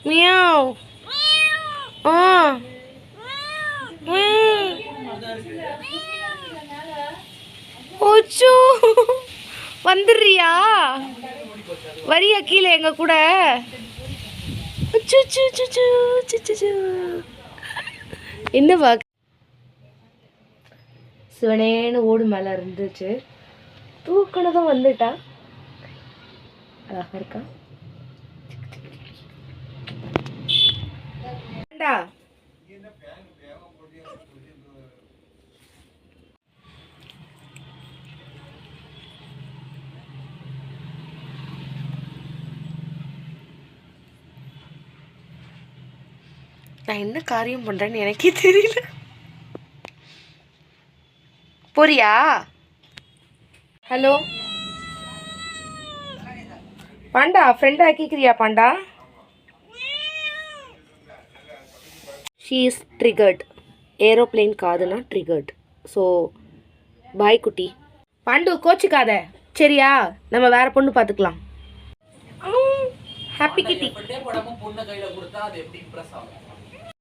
Meow. ஆ. ஓச்சோ வந்துடுறியா? வரியா கீழே எங்க கூட? என்ன பாக்க சிவனேன்னு ஓடு மேல இருந்துச்சு. தூக்குனதும் வந்துட்டா. அழகா இருக்கா. நான் என்ன காரியம் பண்றேன்னு எனக்கே தெரியல. போறியா? ஹலோ பாண்டா, ஃப்ரெண்ட் ஆக்கிக்கிறியா Panda? She is triggered. Aeroplane காதுனா ட்ரிகர்ட். ஸோ பாய் குட்டி. பாண்டு கோச்சிக்காத சரியா? நம்ம வேற பொண்ணு பார்த்துக்கலாம். ஹாப்பி கிட்டி.